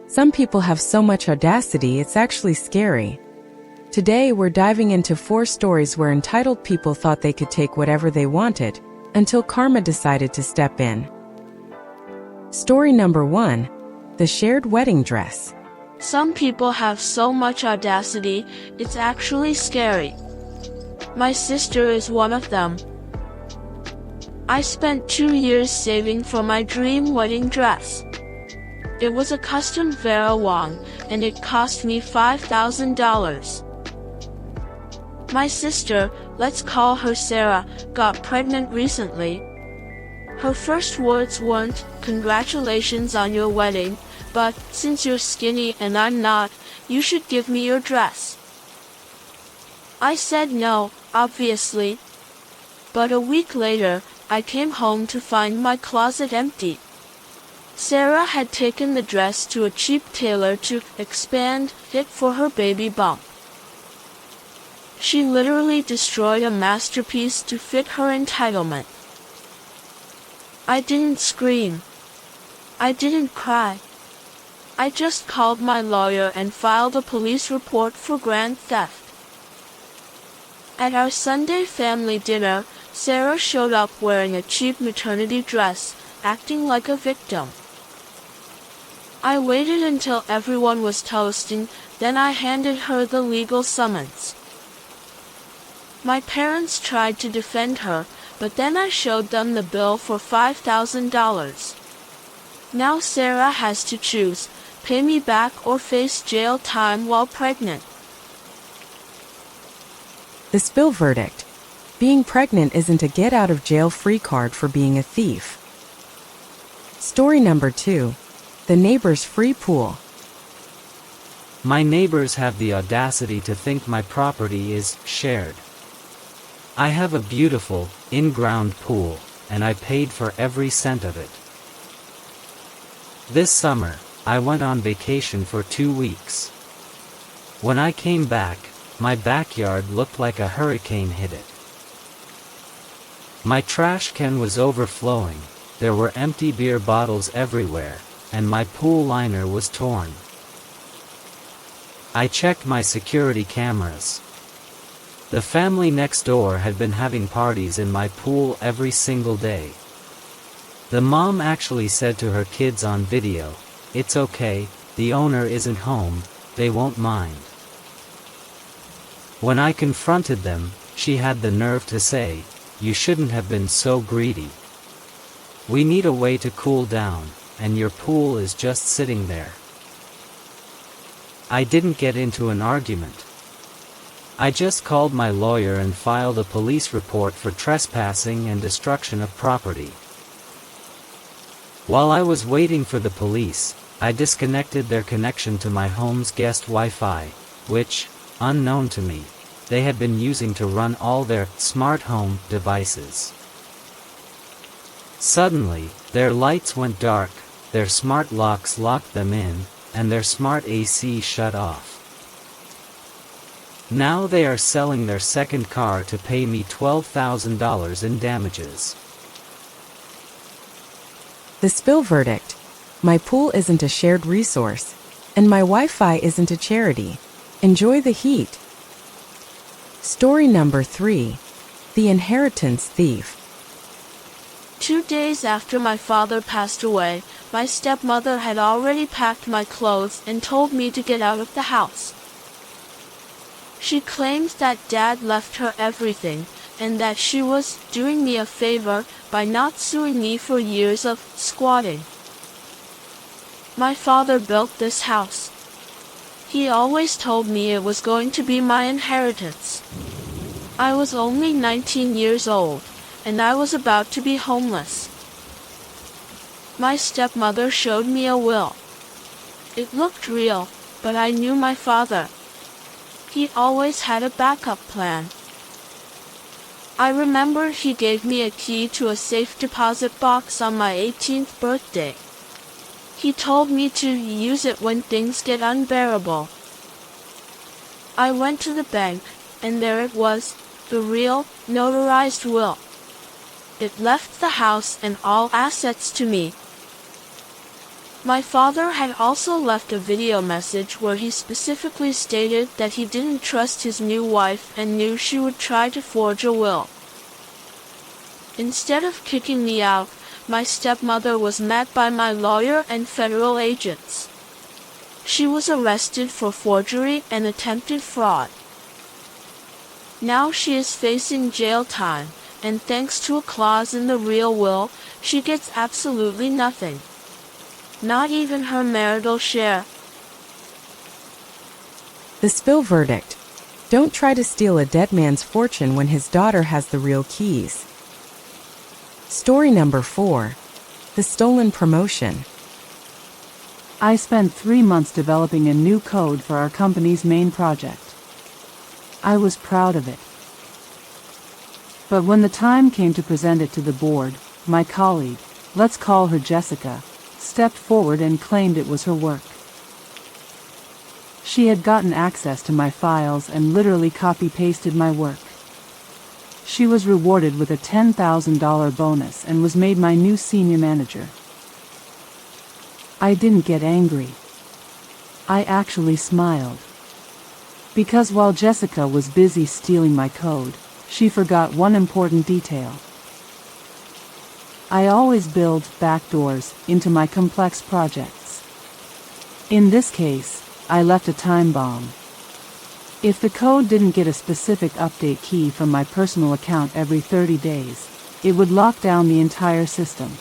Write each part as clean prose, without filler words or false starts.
Some people have so much audacity it's actually scary. Today we're diving into 4 stories where entitled people thought they could take whatever they wanted, until karma decided to step in. Story number 1. The shared wedding dress. Some people have so much audacity, it's actually scary. My sister is one of them. I spent 2 years saving for my dream wedding dress. It was a custom Vera Wang, and it cost me $5,000. My sister, let's call her Sarah, got pregnant recently. Her first words weren't, "Congratulations on your wedding, but since you're skinny and I'm not, you should give me your dress." I said no, obviously. But a week later, I came home to find my closet empty. Sarah had taken the dress to a cheap tailor to expand it for her baby bump. She literally destroyed a masterpiece to fit her entitlement. I didn't scream. I didn't cry. I just called my lawyer and filed a police report for grand theft. At our Sunday family dinner, Sarah showed up wearing a cheap maternity dress, acting like a victim. I waited until everyone was toasting, then I handed her the legal summons. My parents tried to defend her, but then I showed them the bill for $5,000. Now Sarah has to choose, pay me back or face jail time while pregnant. The spill verdict. Being pregnant isn't a get-out-of-jail-free card for being a thief. Story number 2. The neighbor's free pool. My neighbors have the audacity to think my property is shared. I have a beautiful, in-ground pool, and I paid for every cent of it. This summer, I went on vacation for 2 weeks. When I came back, my backyard looked like a hurricane hit it. My trash can was overflowing, there were empty beer bottles everywhere, and my pool liner was torn. I checked my security cameras. The family next door had been having parties in my pool every single day. The mom actually said to her kids on video, "It's okay, the owner isn't home, they won't mind." When I confronted them, she had the nerve to say, "You shouldn't have been so greedy. We need a way to cool down, and your pool is just sitting there." I didn't get into an argument. I just called my lawyer and filed a police report for trespassing and destruction of property. While I was waiting for the police, I disconnected their connection to my home's guest Wi-Fi, which, unknown to me, they had been using to run all their smart home devices. Suddenly, their lights went dark, their smart locks locked them in, and their smart AC shut off. Now they are selling their second car to pay me $12,000 in damages. The spill verdict. My pool isn't a shared resource, and my Wi-Fi isn't a charity. Enjoy the heat. Story number 3. The inheritance thief. 2 days after my father passed away, my stepmother had already packed my clothes and told me to get out of the house. She claimed that Dad left her everything, and that she was doing me a favor by not suing me for years of squatting. My father built this house. He always told me it was going to be my inheritance. I was only 19 years old, and I was about to be homeless. My stepmother showed me a will. It looked real, but I knew my father. He always had a backup plan. I remember he gave me a key to a safe deposit box on my 18th birthday. He told me to use it when things get unbearable. I went to the bank, and there it was, the real, notarized will. It left the house and all assets to me. My father had also left a video message where he specifically stated that he didn't trust his new wife and knew she would try to forge a will. Instead of kicking me out, my stepmother was met by my lawyer and federal agents. She was arrested for forgery and attempted fraud. Now she is facing jail time, and thanks to a clause in the real will, she gets absolutely nothing. Not even her marital share. The spill verdict. Don't try to steal a dead man's fortune when his daughter has the real keys. Story number 4. The stolen promotion. I spent 3 months developing a new code for our company's main project. I was proud of it. But when the time came to present it to the board, my colleague, let's call her Jessica, stepped forward and claimed it was her work. She had gotten access to my files and literally copy-pasted my work. She was rewarded with a $10,000 bonus and was made my new senior manager. I didn't get angry. I actually smiled. Because while Jessica was busy stealing my code, she forgot one important detail. I always build backdoors into my complex projects. In this case, I left a time bomb. If the code didn't get a specific update key from my personal account every 30 days, it would lock down the entire system.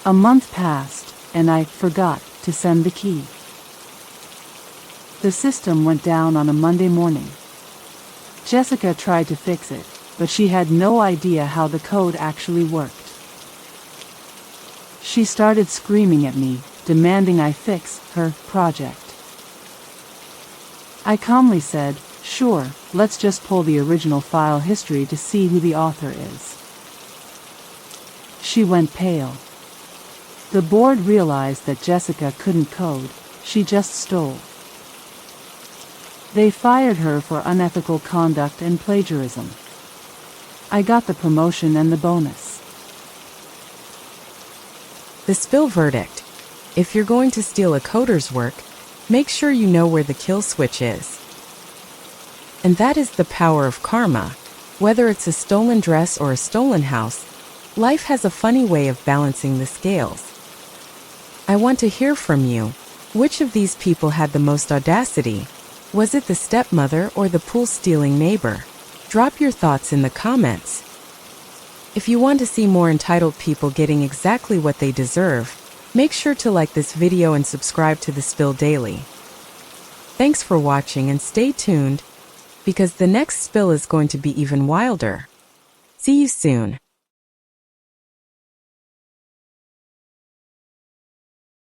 A month passed, and I forgot to send the key. The system went down on a Monday morning. Jessica tried to fix it, but she had no idea how the code actually worked. She started screaming at me, demanding I fix her project. I calmly said, "Sure, let's just pull the original file history to see who the author is." She went pale. The board realized that Jessica couldn't code, she just stole. They fired her for unethical conduct and plagiarism. I got the promotion and the bonus. The spill verdict. If you're going to steal a coder's work, make sure you know where the kill switch is. And that is the power of karma. Whether it's a stolen dress or a stolen house, life has a funny way of balancing the scales. I want to hear from you. Which of these people had the most audacity? Was it the stepmother or the pool-stealing neighbor? Drop your thoughts in the comments. If you want to see more entitled people getting exactly what they deserve, make sure to like this video and subscribe to The Spill Daily. Thanks for watching and stay tuned, because the next spill is going to be even wilder. See you soon.